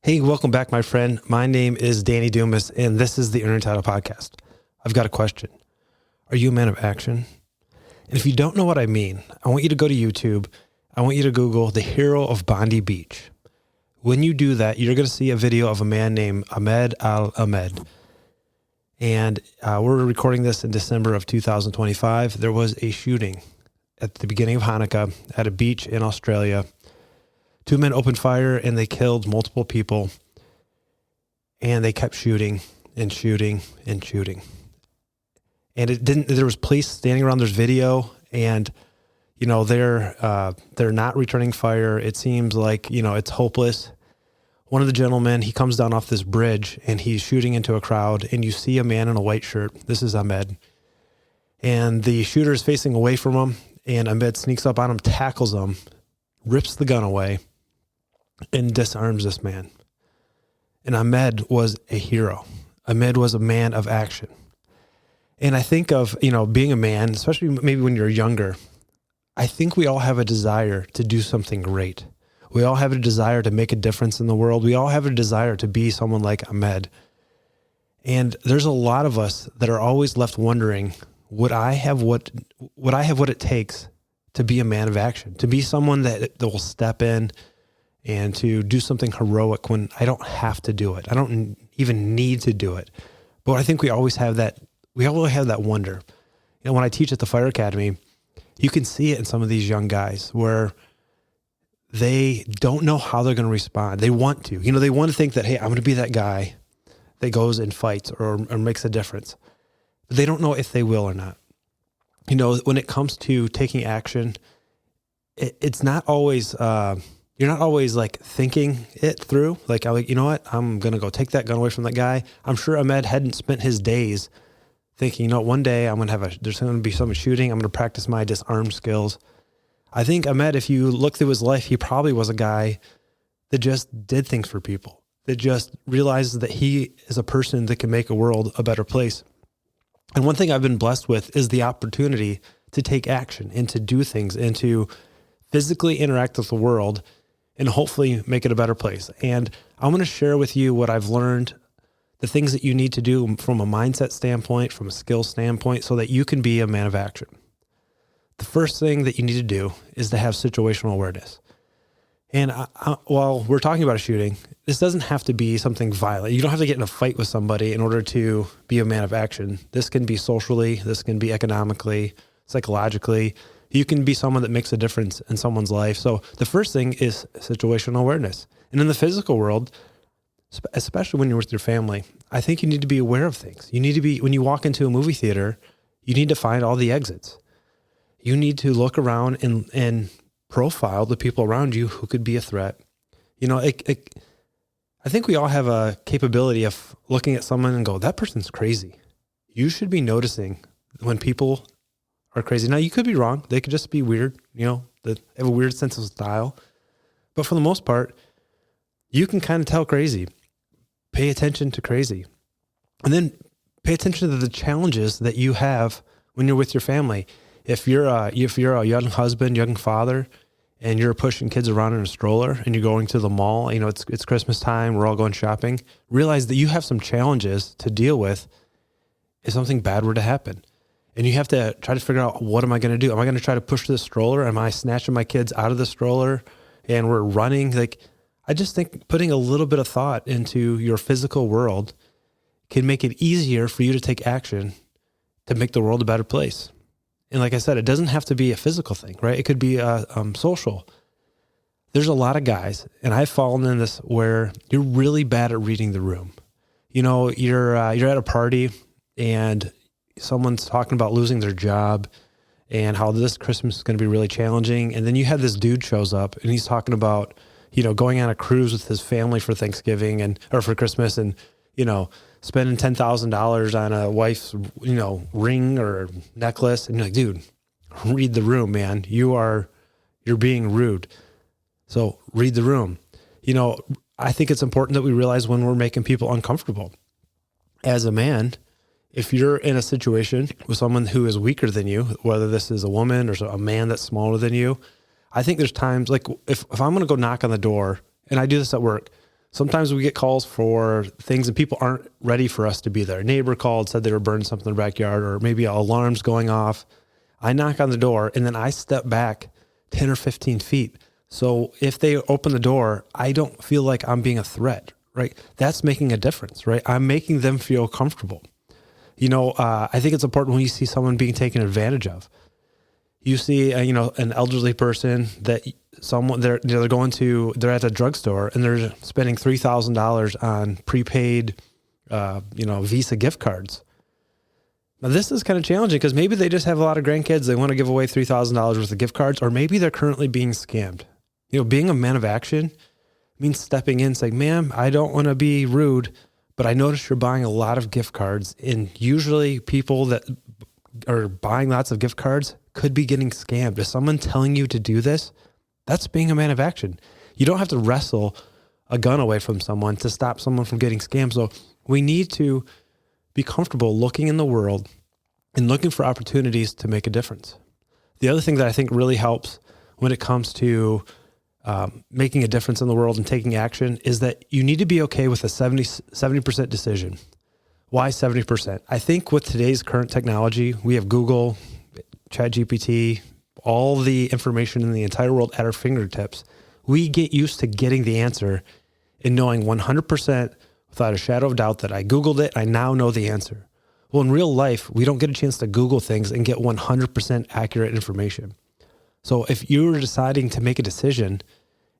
Hey, welcome back, my friend. My name is Danny Dumas, and this is the Earn Title Podcast. I've got a question. Are you a man of action? And if you don't know what I mean, I want you to go to YouTube. I want you to Google the hero of Bondi Beach. When you do that, you're going to see a video of a man named Ahmed Al-Ahmed. And we're recording this in December of 2025. There was a shooting at the beginning of Hanukkah at a beach in Australia. Two men opened fire and they killed multiple people, and they kept shooting and shooting and shooting. And there was police standing around. There's video, and, they're not returning fire. It seems like, it's hopeless. One of the gentlemen, he comes down off this bridge and he's shooting into a crowd, and you see a man in a white shirt. This is Ahmed. And the shooter is facing away from him, and Ahmed sneaks up on him, tackles him, rips the gun away, and disarms this man. And Ahmed was a hero. Ahmed was a man of action. And I think of, being a man, especially maybe when you're younger, I think we all have a desire to do something great. We all have a desire to make a difference in the world. We all have a desire to be someone like Ahmed. And there's a lot of us that are always left wondering, would I have what it takes to be a man of action, to be someone that will step in and to do something heroic when I don't have to do it. I don't even need to do it. But I think we always have that wonder. When I teach at the Fire Academy, you can see it in some of these young guys where they don't know how they're going to respond. They want to. They want to think that, hey, I'm going to be that guy that goes and fights or makes a difference. But they don't know if they will or not. When it comes to taking action, it's not always... You're not always like thinking it through. Like, you know what? I'm going to go take that gun away from that guy. I'm sure Ahmed hadn't spent his days thinking, one day there's going to be someone shooting. I'm going to practice my disarm skills. I think Ahmed, if you look through his life, he probably was a guy that just did things for people, that just realizes that he is a person that can make a world a better place. And one thing I've been blessed with is the opportunity to take action and to do things and to physically interact with the world and hopefully make it a better place. And I'm going to share with you what I've learned, the things that you need to do from a mindset standpoint, from a skill standpoint, so that you can be a man of action. The first thing that you need to do is to have situational awareness. And while we're talking about a shooting, this doesn't have to be something violent. You don't have to get in a fight with somebody in order to be a man of action. This can be socially, this can be economically, psychologically. You can be someone that makes a difference in someone's life. So the first thing is situational awareness. And in the physical world, especially when you're with your family, I think you need to be aware of things. You need to be, when you walk into a movie theater, you need to find all the exits. You need to look around and profile the people around you who could be a threat. I think we all have a capability of looking at someone and go, that person's crazy. You should be noticing when people are crazy. Now, you could be wrong. They could just be weird, they have a weird sense of style. But for the most part, you can kind of tell crazy. Pay attention to crazy. And then pay attention to the challenges that you have when you're with your family. If you're a young husband, young father, and you're pushing kids around in a stroller and you're going to the mall, it's Christmas time, we're all going shopping, realize that you have some challenges to deal with if something bad were to happen. And you have to try to figure out, what am I going to do? Am I going to try to push this stroller? Am I snatching my kids out of the stroller and we're running? I just think putting a little bit of thought into your physical world can make it easier for you to take action to make the world a better place. And like I said, it doesn't have to be a physical thing, right? It could be social. There's a lot of guys, and I've fallen in this, where you're really bad at reading the room. You're at a party and someone's talking about losing their job and how this Christmas is going to be really challenging. And then you have this dude shows up and he's talking about, going on a cruise with his family for Thanksgiving or for Christmas, and, spending $10,000 on a wife's, ring or necklace. And you're like, dude, read the room, man. You're being rude. So read the room. I think it's important that we realize when we're making people uncomfortable. As a man, if you're in a situation with someone who is weaker than you, whether this is a woman or a man that's smaller than you, I think there's times, like if I'm going to go knock on the door, and I do this at work, Sometimes we get calls for things and people aren't ready for us to be there. A neighbor called, said they were burning something in the backyard, or maybe an alarm's going off. I knock on the door and then I step back 10 or 15 feet. So if they open the door, I don't feel like I'm being a threat, right? That's making a difference, right? I'm making them feel comfortable. I think it's important when you see someone being taken advantage of. You see, an elderly person that they're at a drugstore and they're spending $3,000 on prepaid, Visa gift cards. Now this is kind of challenging because maybe they just have a lot of grandkids. They want to give away $3,000 worth of gift cards, or maybe they're currently being scammed. Being a man of action means stepping in, saying, "Ma'am, I don't want to be rude, but I noticed you're buying a lot of gift cards." And usually people that are buying lots of gift cards could be getting scammed. Is someone telling you to do this? That's being a man of action. You don't have to wrestle a gun away from someone to stop someone from getting scammed. So we need to be comfortable looking in the world and looking for opportunities to make a difference. The other thing that I think really helps when it comes to making a difference in the world and taking action is that you need to be okay with a 70% decision. Why 70%? I think with today's current technology, we have Google, ChatGPT, all the information in the entire world at our fingertips. We get used to getting the answer and knowing 100% without a shadow of doubt that I Googled it, I now know the answer. Well, in real life, we don't get a chance to Google things and get 100% accurate information. So if you're deciding to make a decision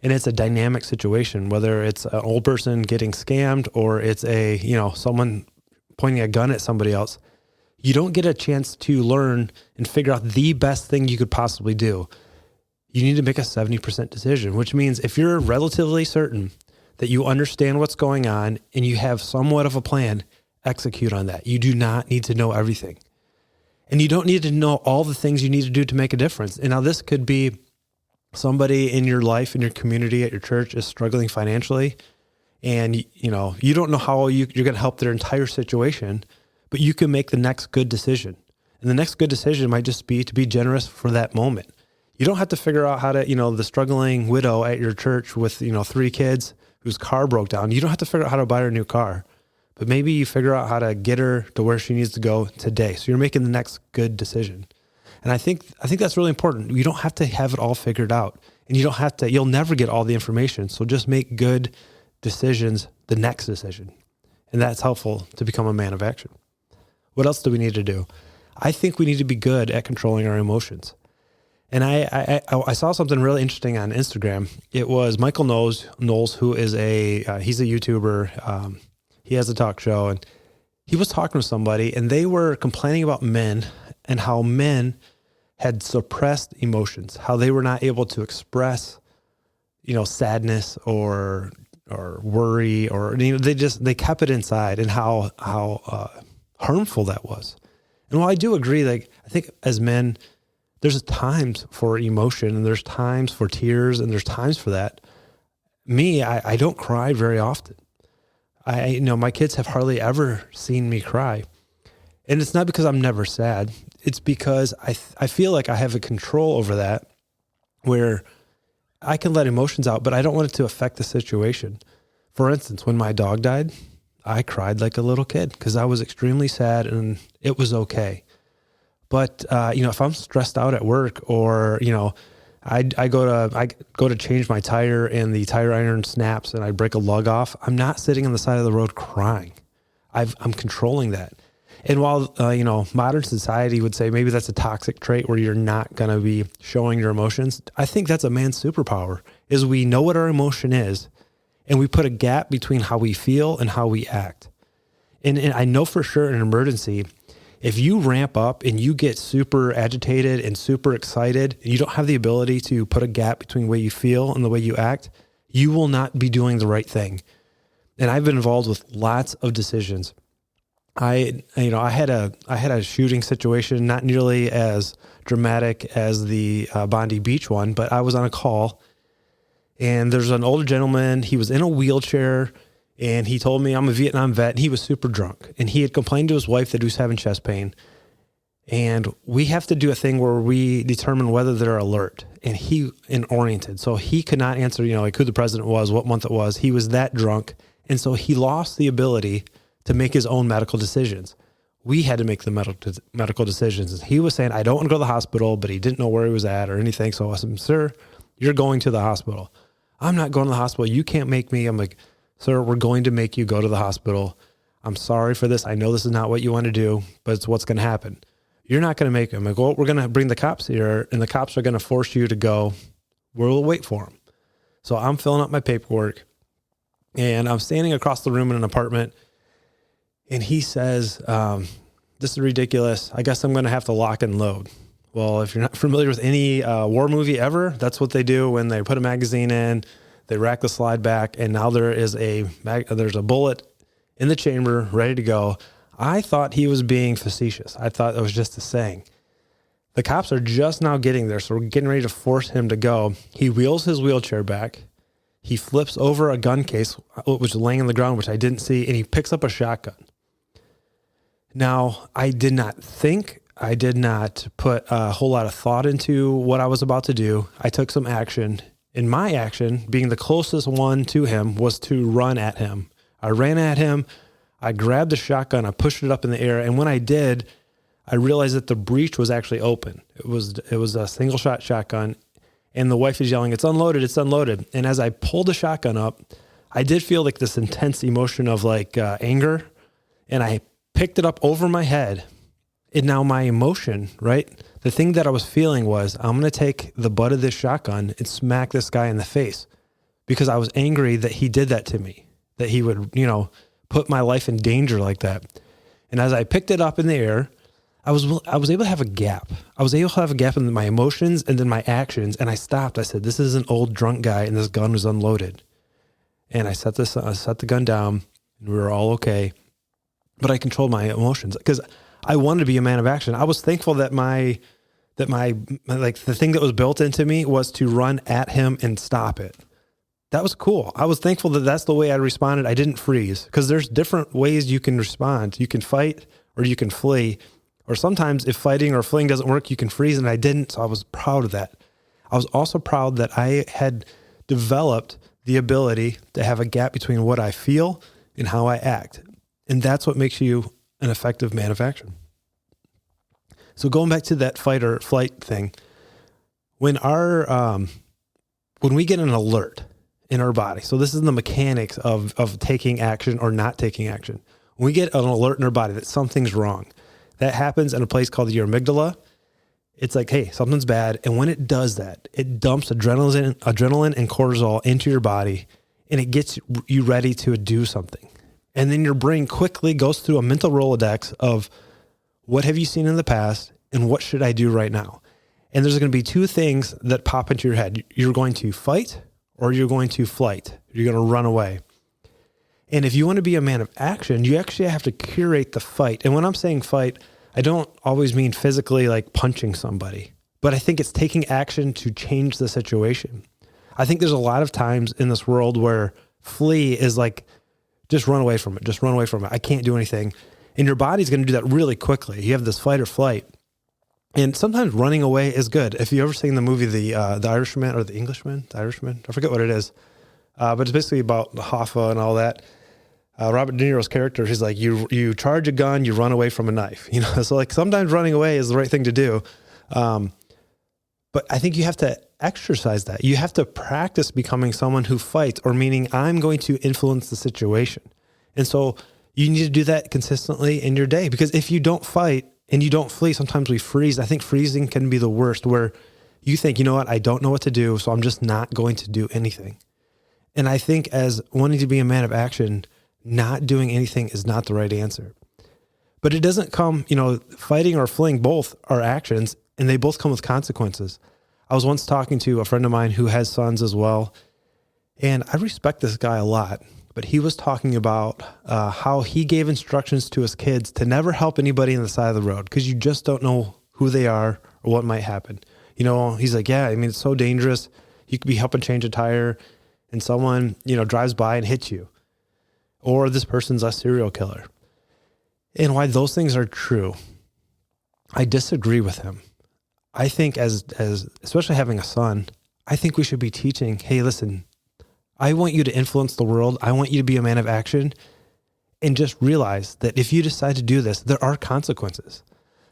and it's a dynamic situation, whether it's an old person getting scammed or it's someone pointing a gun at somebody else, you don't get a chance to learn and figure out the best thing you could possibly do. You need to make a 70% decision, which means if you're relatively certain that you understand what's going on and you have somewhat of a plan, execute on that. You do not need to know everything. And you don't need to know all the things you need to do to make a difference. And now this could be somebody in your life, in your community, at your church is struggling financially. And, you don't know how you're going to help their entire situation, but you can make the next good decision. And the next good decision might just be to be generous for that moment. You don't have to figure out how to, the struggling widow at your church with, 3 kids whose car broke down. You don't have to figure out how to buy her a new car, but maybe you figure out how to get her to where she needs to go today. So you're making the next good decision. And I think that's really important. You don't have to have it all figured out, and you'll never get all the information. So just make good decisions, the next decision. And that's helpful to become a man of action. What else do we need to do? I think we need to be good at controlling our emotions. And I saw something really interesting on Instagram. It was Michael Knowles, who is he's a YouTuber. He has a talk show, and he was talking to somebody, and they were complaining about men and how men had suppressed emotions, how they were not able to express, sadness or worry, or they kept it inside, and how harmful that was. And while I do agree, I think as men, there's times for emotion and there's times for tears and there's times for that. I don't cry very often. My kids have hardly ever seen me cry. And it's not because I'm never sad. It's because I feel like I have a control over that, where I can let emotions out, but I don't want it to affect the situation. For instance, when my dog died, I cried like a little kid because I was extremely sad, and it was okay. But, if I'm stressed out at work, or, I go to change my tire and the tire iron snaps and I break a lug off, I'm not sitting on the side of the road crying. I'm controlling that. And while, modern society would say maybe that's a toxic trait where you're not going to be showing your emotions, I think that's a man's superpower, is we know what our emotion is, and we put a gap between how we feel and how we act. And I know for sure in an emergency, if you ramp up and you get super agitated and super excited, and you don't have the ability to put a gap between the way you feel and the way you act, you will not be doing the right thing. And I've been involved with lots of decisions. I had a shooting situation, not nearly as dramatic as the Bondi Beach one, but I was on a call, and there's an older gentleman. He was in a wheelchair, and he told me, I'm a Vietnam vet, and he was super drunk. And he had complained to his wife that he was having chest pain. And we have to do a thing where we determine whether they're alert and oriented. So he could not answer, like who the president was, what month it was. He was that drunk. And so he lost the ability to make his own medical decisions. We had to make the medical decisions. And he was saying, I don't want to go to the hospital, but he didn't know where he was at or anything. So I said, sir, you're going to the hospital. I'm not going to the hospital. You can't make me. I'm like, sir, we're going to make you go to the hospital. I'm sorry for this. I know this is not what you want to do, but it's what's going to happen. You're not going to make him. I go, we're going to bring the cops here, and the cops are going to force you to go. We'll wait for him. So I'm filling out my paperwork, and I'm standing across the room in an apartment, and he says, this is ridiculous. I guess I'm going to have to lock and load. Well, if you're not familiar with any war movie ever, that's what they do when they put a magazine in, they rack the slide back, and now there's a bullet in the chamber ready to go. I thought he was being facetious. I thought it was just a saying. The cops are just now getting there, so we're getting ready to force him to go. He wheels his wheelchair back. He flips over a gun case, which was laying on the ground, which I didn't see, and he picks up a shotgun. Now, I did not put a whole lot of thought into what I was about to do. I took some action. And my action, being the closest one to him, was to run at him. I ran at him. I grabbed the shotgun, I pushed it up in the air, and when I did, I realized that the breech was actually open. It was a single shot shotgun, and the wife is yelling, "It's unloaded, it's unloaded." And as I pulled the shotgun up, I did feel like this intense emotion of anger, and I picked it up over my head. And now my emotion, right? The thing that I was feeling was, I'm going to take the butt of this shotgun and smack this guy in the face, because I was angry that he did that to me, that he would, put my life in danger like that. And as I picked it up in the air, I was able to have a gap. I was able to have a gap in my emotions and then my actions. And I stopped. I said, this is an old drunk guy and this gun was unloaded. And I set the gun down and we were all okay. But I controlled my emotions because I wanted to be a man of action. I was thankful that the thing that was built into me was to run at him and stop it. That was cool. I was thankful that that's the way I responded. I didn't freeze, because there's different ways you can respond. You can fight or you can flee. Or sometimes if fighting or fleeing doesn't work, you can freeze, and I didn't. So I was proud of that. I was also proud that I had developed the ability to have a gap between what I feel and how I act. And that's what makes you an effective man of action. So going back to that fight or flight thing, when we get an alert in our body, so this is the mechanics of taking action or not taking action. When we get an alert in our body that something's wrong, that happens in a place called your amygdala. It's like, hey, something's bad. And when it does that, it dumps adrenaline and cortisol into your body, and it gets you ready to do something. And then your brain quickly goes through a mental Rolodex of what have you seen in the past and what should I do right now? And there's going to be two things that pop into your head. You're going to fight or you're going to flight. You're going to run away. And if you want to be a man of action, you actually have to curate the fight. And when I'm saying fight, I don't always mean physically like punching somebody, but I think it's taking action to change the situation. I think there's a lot of times in this world where flee is like, just run away from it. Just run away from it. I can't do anything. And your body's going to do that really quickly. You have this fight or flight. And sometimes running away is good. If you ever seen the movie, The Irishman or The Englishman, The Irishman, I forget what it is. But it's basically about Hoffa and all that. Robert De Niro's character, he's like, you charge a gun, you run away from a knife. So like sometimes running away is the right thing to do. But I think you have to exercise that. You have to practice becoming someone who fights, or meaning I'm going to influence the situation. And so you need to do that consistently in your day, because if you don't fight and you don't flee, sometimes we freeze. I think freezing can be the worst, where you think, you know what, I don't know what to do, so I'm just not going to do anything. And I think as wanting to be a man of action, not doing anything is not the right answer. But it doesn't come, fighting or fleeing both are actions, and they both come with consequences. I was once talking to a friend of mine who has sons as well, and I respect this guy a lot, but he was talking about how he gave instructions to his kids to never help anybody on the side of the road, because you just don't know who they are or what might happen. He's like, yeah, it's so dangerous. You could be helping change a tire and someone, drives by and hits you. Or this person's a serial killer. And why those things are true. I disagree with him. I think as especially having a son, I think we should be teaching, hey, listen, I want you to influence the world. I want you to be a man of action, and just realize that if you decide to do this, there are consequences.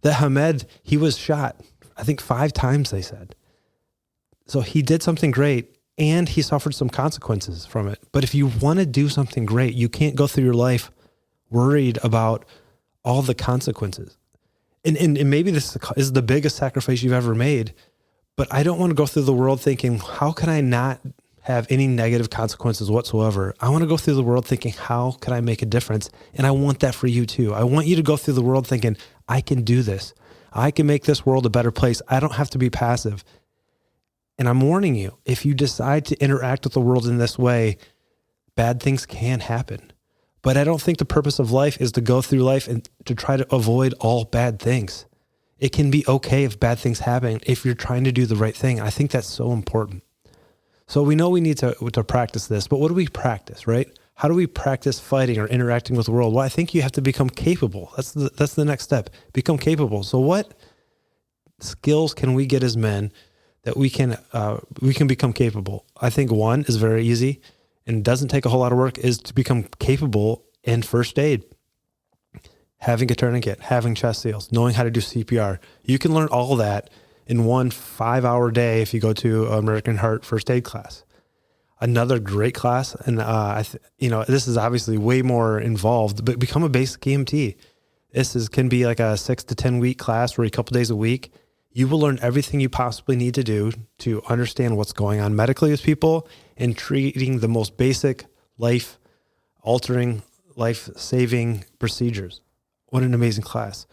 That Hamed, he was shot, I think 5 times, they said. So he did something great, and he suffered some consequences from it. But if you want to do something great, you can't go through your life worried about all the consequences. And maybe this is the biggest sacrifice you've ever made, but I don't want to go through the world thinking, how can I not have any negative consequences whatsoever? I want to go through the world thinking, how can I make a difference? And I want that for you too. I want you to go through the world thinking, I can do this. I can make this world a better place. I don't have to be passive. And I'm warning you, if you decide to interact with the world in this way, bad things can happen. But I don't think the purpose of life is to go through life and to try to avoid all bad things. It can be okay if bad things happen if you're trying to do the right thing. I think that's so important. So we know we need to practice this, but what do we practice, right? How do we practice fighting or interacting with the world? Well, I think you have to become capable. That's the next step. Become capable. So what skills can we get as men that we can become capable? I think one is very easy and doesn't take a whole lot of work, is to become capable in first aid. Having a tourniquet, having chest seals, knowing how to do CPR. You can learn all that in one 5-hour day if you go to American Heart first aid class. Another great class, and this is obviously way more involved, but become a basic EMT. Can be like a 6 to 10 week class where a couple days a week, you will learn everything you possibly need to do to understand what's going on medically with people and treating the most basic life-altering, life-saving procedures. What an amazing class.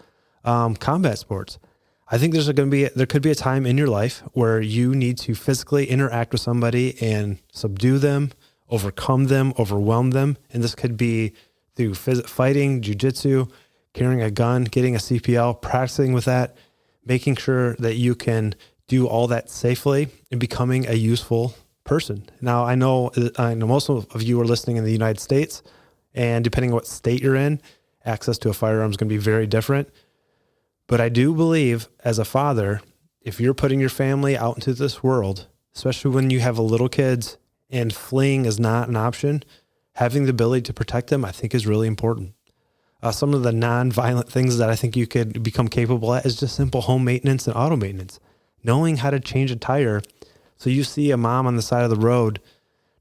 Combat sports. I think there could be a time in your life where you need to physically interact with somebody and subdue them, overcome them, overwhelm them. And this could be through fighting, jiu-jitsu, carrying a gun, getting a CPL, practicing with that, making sure that you can do all that safely and becoming a useful person. Now, I know most of you are listening in the United States, and depending on what state you're in, access to a firearm is going to be very different. But I do believe as a father, if you're putting your family out into this world, especially when you have little kids and fleeing is not an option, having the ability to protect them, I think is really important. Some of the non-violent things that I think you could become capable at is just simple home maintenance and auto maintenance. Knowing how to change a tire. So you see a mom on the side of the road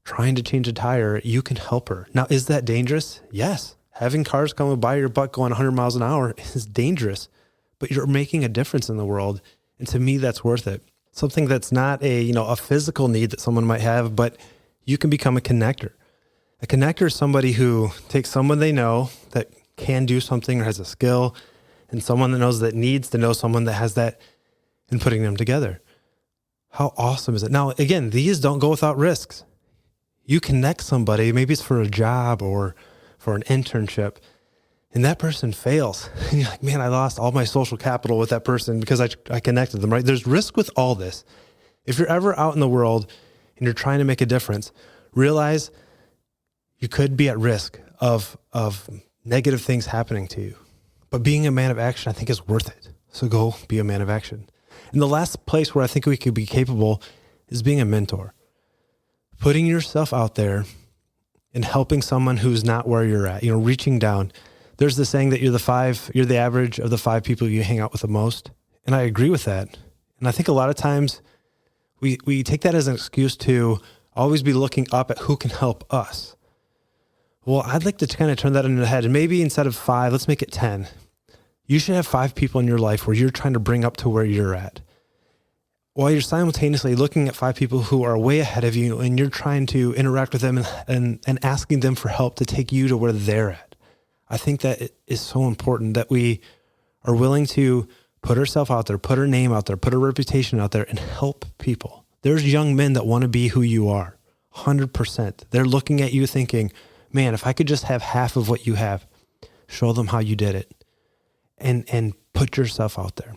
trying to change a tire, you can help her. Now, is that dangerous? Yes. Having cars come by your butt going 100 miles an hour is dangerous, but you're making a difference in the world. And to me, that's worth it. Something that's not a physical need that someone might have, but you can become a connector. A connector is somebody who takes someone they know that can do something or has a skill, and someone that knows that needs to know someone that has that, and putting them together. How awesome is it? Now, again, these don't go without risks. You connect somebody, maybe it's for a job or for an internship, and that person fails. And you're like, man, I lost all my social capital with that person because I connected them, right? There's risk with all this. If you're ever out in the world and you're trying to make a difference, realize you could be at risk of negative things happening to you. But being a man of action, I think, is worth it. So go be a man of action. And the last place where I think we could be capable is being a mentor. Putting yourself out there and helping someone who's not where you're at, reaching down. There's the saying that you're the average of the 5 people you hang out with the most. And I agree with that. And I think a lot of times we take that as an excuse to always be looking up at who can help us. Well, I'd like to kind of turn that on the head, and maybe instead of 5, let's make it 10. You should have 5 people in your life where you're trying to bring up to where you're at, while you're simultaneously looking at 5 people who are way ahead of you, and you're trying to interact with them and asking them for help to take you to where they're at. I think that it is so important that we are willing to put ourselves out there, put our name out there, put our reputation out there, and help people. There's young men that want to be who you are, 100%. They're looking at you thinking, man, if I could just have half of what you have, show them how you did it, and put yourself out there.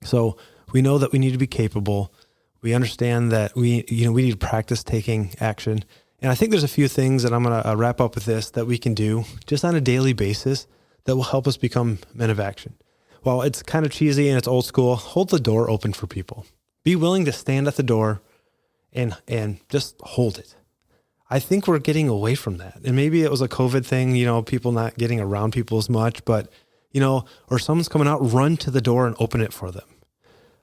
So we know that we need to be capable. We understand that we need to practice taking action. And I think there's a few things that I'm going to wrap up with this that we can do just on a daily basis that will help us become men of action. while it's kind of cheesy and it's old school, hold the door open for people. Be willing to stand at the door and just hold it. I think we're getting away from that. And maybe it was a COVID thing, people not getting around people as much, but, or someone's coming out, run to the door and open it for them.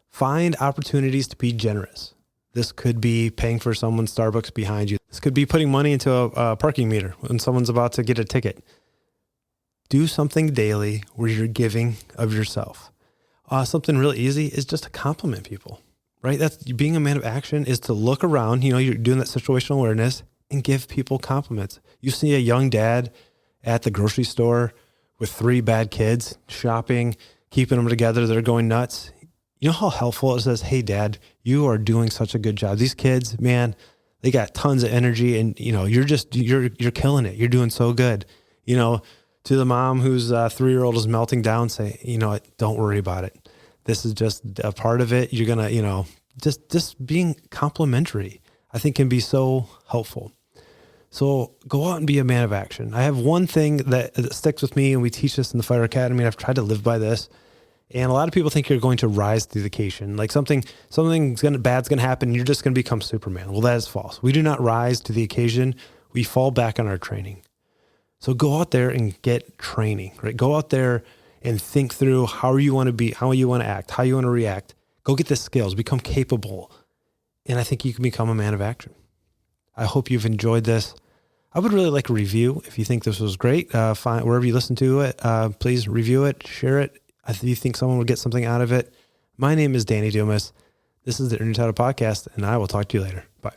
Find opportunities to be generous. This could be paying for someone's Starbucks behind you. This could be putting money into a parking meter when someone's about to get a ticket. Do something daily where you're giving of yourself. Something really easy is just to compliment people, right? That's being a man of action, is to look around, you're doing that situational awareness and give people compliments. You see a young dad at the grocery store with 3 bad kids shopping, keeping them together. They're going nuts. You know how helpful it says, hey, Dad, you are doing such a good job. These kids, man, they got tons of energy and, you're killing it. You're doing so good. To the mom whose 3-year-old is melting down, say, don't worry about it. This is just a part of it. You're going to, just being complimentary, I think can be so helpful. So go out and be a man of action. I have one thing that sticks with me, and we teach this in the Fire Academy, and I've tried to live by this. And a lot of people think you're going to rise to the occasion. Like something's bad's going to happen. And you're just going to become Superman. Well, that is false. We do not rise to the occasion. We fall back on our training. So go out there and get training, right? Go out there and think through how you want to be, how you want to act, how you want to react. Go get the skills, become capable. And I think you can become a man of action. I hope you've enjoyed this. I would really like a review. If you think this was great, wherever you listen to it, please review it, share it. If you think someone would get something out of it. My name is Danny Dumas. This is the Earn Your Title Podcast, and I will talk to you later. Bye.